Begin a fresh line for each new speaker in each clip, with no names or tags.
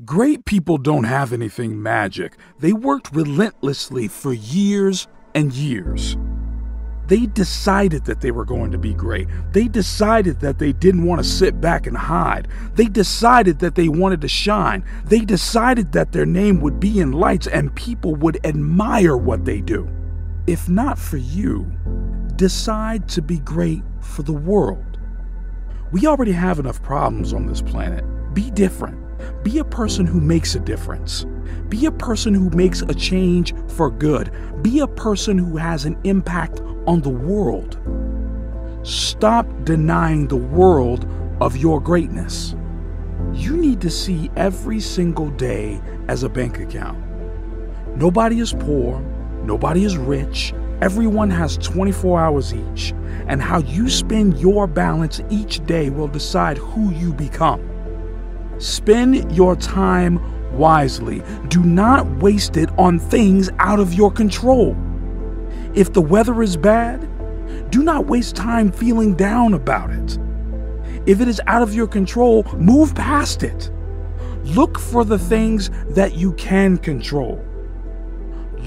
Great people don't have anything magic. They worked relentlessly for years and years. They decided that they were going to be great. They decided that they didn't want to sit back and hide. They decided that they wanted to shine. They decided that their name would be in lights and people would admire what they do. If not for you, decide to be great for the world. We already have enough problems on this planet. Be different. Be a person who makes a difference. Be a person who makes a change for good. Be a person who has an impact on the world. Stop denying the world of your greatness. You need to see every single day as a bank account. Nobody is poor. Nobody is rich. Everyone has 24 hours each. And how you spend your balance each day will decide who you become. Spend your time wisely. Do not waste it on things out of your control. If the weather is bad, do not waste time feeling down about it. If it is out of your control, move past it. Look for the things that you can control.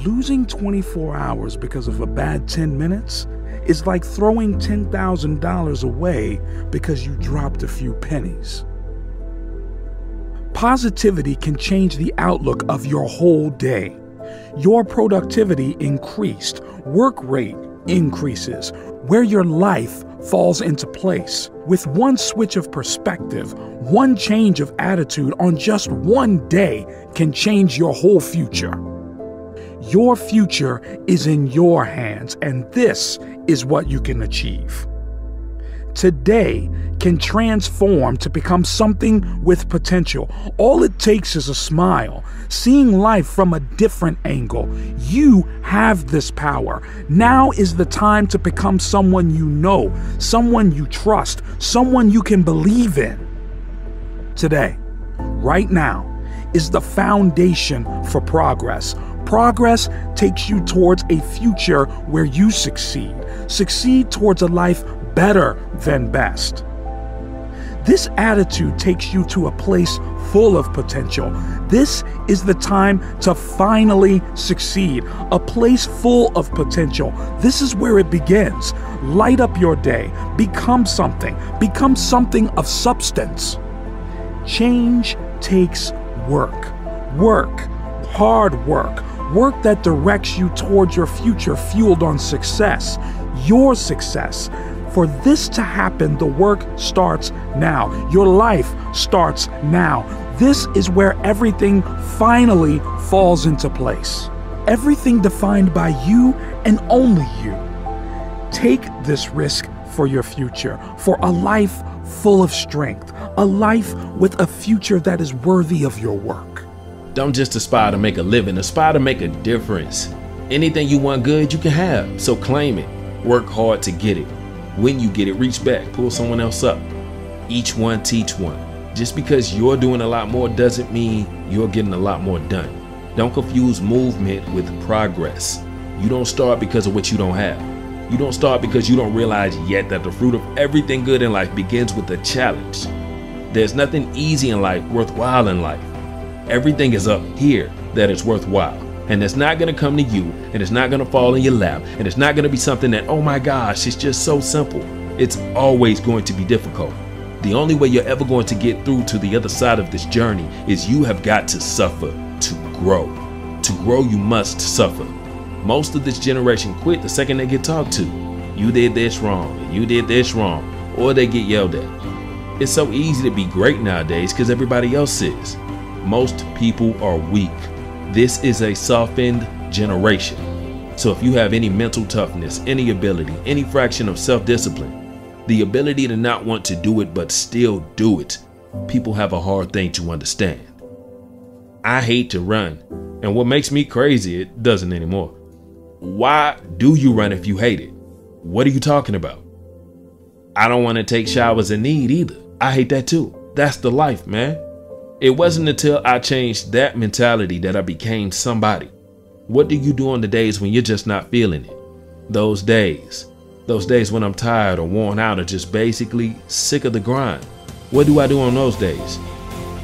Losing 24 hours because of a bad 10 minutes is like throwing $10,000 away because you dropped a few pennies. Positivity can change the outlook of your whole day. Your productivity increased, work rate increases, where your life falls into place. With one switch of perspective, one change of attitude on just one day can change your whole future. Your future is in your hands, and this is what you can achieve. Today can transform to become something with potential. All it takes is a smile, seeing life from a different angle. You have this power. Now is the time to become someone you know, someone you trust, someone you can believe in. Today, right now, is the foundation for progress. Progress takes you towards a future where you succeed. Succeed towards a life better than best. This attitude takes you to a place full of potential. This is the time to finally succeed. A place full of potential. This is where it begins. Light up your day. Become something. Become something of substance. Change takes work. Work. Hard work. Work that directs you towards your future fueled on success. Your success. For this to happen, the work starts now. Your life starts now. This is where everything finally falls into place. Everything defined by you and only you. Take this risk for your future, for a life full of strength, a life with a future that is worthy of your work.
Don't just aspire to make a living, aspire to make a difference. Anything you want good, you can have, so claim it. Work hard to get it. When you get it, reach back, pull someone else up. Each one teach one. Just because you're doing a lot more doesn't mean you're getting a lot more done. Don't confuse movement with progress. You don't start because of what you don't have. You don't start because you don't realize yet that the fruit of everything good in life begins with a challenge. There's nothing easy in life, worthwhile in life. Everything is up here that is worthwhile. And it's not going to come to you, and it's not going to fall in your lap, and it's not going to be something that, oh my gosh, it's just so simple. It's always going to be difficult. The only way you're ever going to get through to the other side of this journey is you have got to suffer to grow. To grow, you must suffer. Most of this generation quit the second they get talked to. You did this wrong, and you did this wrong, or they get yelled at. It's so easy to be great nowadays because everybody else is. Most people are weak. This is a softened generation. So if you have any mental toughness, any ability, any fraction of self-discipline, the ability to not want to do it but still do it, people have a hard thing to understand. I hate to run, and what makes me crazy, it doesn't anymore. Why do you run if you hate it? What are you talking about? I don't want to take showers in need either. I hate that too. That's the life, man. It wasn't until I changed that mentality that I became somebody. What do you do on the days when you're just not feeling it? Those days when I'm tired or worn out or just basically sick of the grind. What do I do on those days?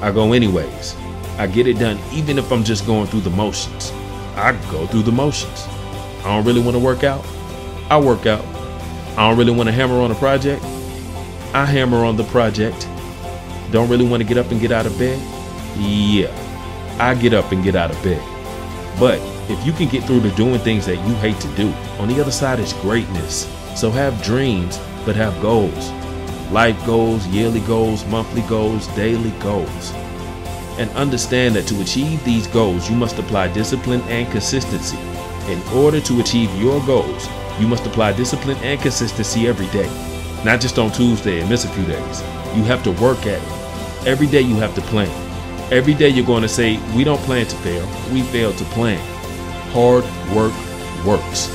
I go anyways. I get it done even if I'm just going through the motions. I go through the motions. I don't really want to work out. I work out. I don't really want to hammer on a project. I hammer on the project. Don't really want to get up and get out of bed. Yeah, I get up and get out of bed. But if you can get through to doing things that you hate to do, on the other side is greatness. So have dreams, but have goals. Life goals, yearly goals, monthly goals, daily goals. And understand that to achieve these goals, you must apply discipline and consistency. In order to achieve your goals, you must apply discipline and consistency every day. Not just on Tuesday and miss a few days. You have to work at it. Every day you have to plan. Every day you're going to say, we don't plan to fail, we fail to plan. Hard work works.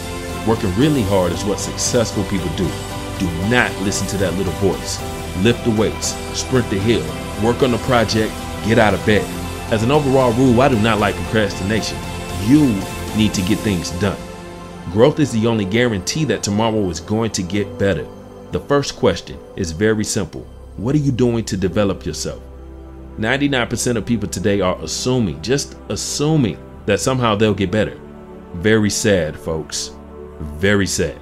Working really hard is what successful people do. Do not listen to that little voice. Lift the weights, sprint the hill, work on the project, get out of bed. As an overall rule, I do not like procrastination. You need to get things done. Growth is the only guarantee that tomorrow is going to get better. The first question is very simple. What are you doing to develop yourself? 99% of people today are assuming, just assuming, that somehow they'll get better. Very sad, folks. Very sad.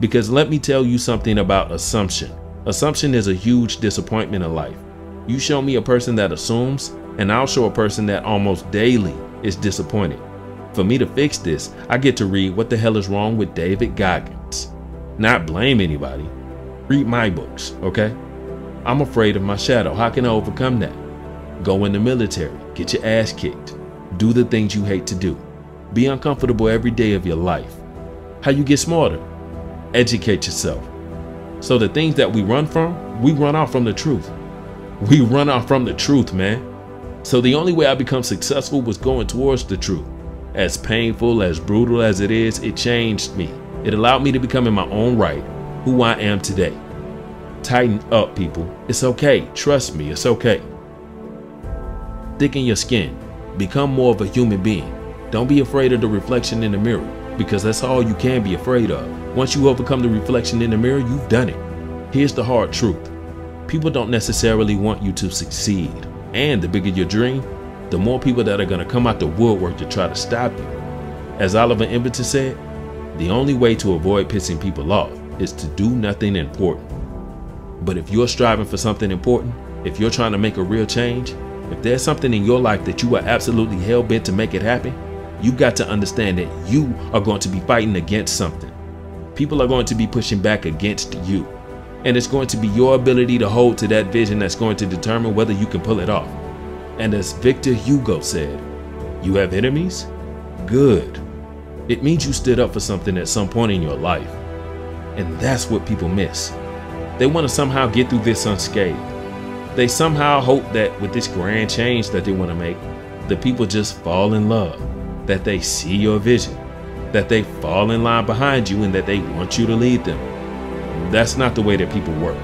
Because let me tell you something about assumption. Assumption is a huge disappointment in life. You show me a person that assumes, and I'll show a person that almost daily is disappointed. For me to fix this, I get to read What the Hell is Wrong with David Goggins. Not blame anybody. Read my books, okay? I'm afraid of my shadow. How can I overcome that? Go in the military. Get your ass kicked. Do the things you hate to do. Be uncomfortable every day of your life. How you get smarter? Educate yourself. So the things that we run from, we run out from the truth. We run out from the truth, man. So the only way I become successful was going towards the truth. As painful, as brutal as it is, it changed me. It allowed me to become in my own right who I am today. Tighten up, people. It's okay. Trust me, it's okay. Thicken your skin. Become more of a human being. Don't be afraid of the reflection in the mirror, because that's all you can be afraid of. Once you overcome the reflection in the mirror, you've done it. Here's the hard truth. People don't necessarily want you to succeed. And the bigger your dream, the more people that are going to come out the woodwork to try to stop you. As Oliver Emberton said, the only way to avoid pissing people off is to do nothing important. But if you're striving for something important, if you're trying to make a real change, if there's something in your life that you are absolutely hell-bent to make it happen, you've got to understand that you are going to be fighting against something. People are going to be pushing back against you. And it's going to be your ability to hold to that vision that's going to determine whether you can pull it off. And as Victor Hugo said, you have enemies? Good. It means you stood up for something at some point in your life. And that's what people miss. They want to somehow get through this unscathed. They somehow hope that with this grand change that they want to make, the people just fall in love, that they see your vision, that they fall in line behind you, and that they want you to lead them. That's not the way that people work.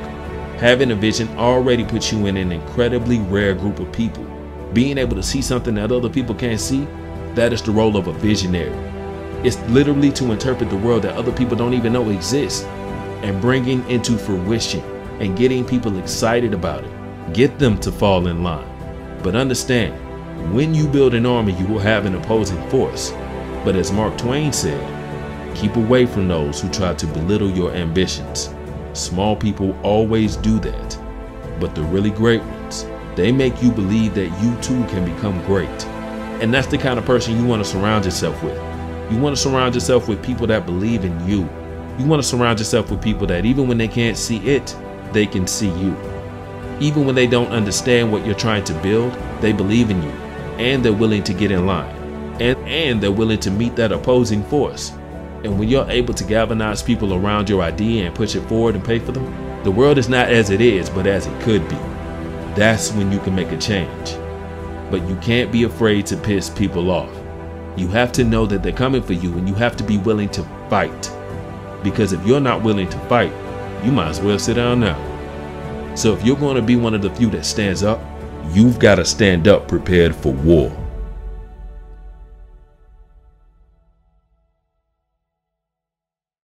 Having a vision already puts you in an incredibly rare group of people. Being able to see something that other people can't see, that is the role of a visionary. It's literally to interpret the world that other people don't even know exists and bringing into fruition and getting people excited about it. Get them to fall in line. But understand, when you build an army, you will have an opposing force. But as Mark Twain said, keep away from those who try to belittle your ambitions. Small people always do that. But the really great ones, they make you believe that you too can become great. And that's the kind of person you want to surround yourself with. You want to surround yourself with people that believe in you. You want to surround yourself with people that even when they can't see it, they can see you. Even when they don't understand what you're trying to build, they believe in you. And they're willing to get in line. And they're willing to meet that opposing force. And when you're able to galvanize people around your idea and push it forward and pay for them, the world is not as it is, but as it could be. That's when you can make a change. But you can't be afraid to piss people off. You have to know that they're coming for you, and you have to be willing to fight. Because if you're not willing to fight, you might as well sit down now. So if you're going to be one of the few that stands up, you've got to stand up prepared for war.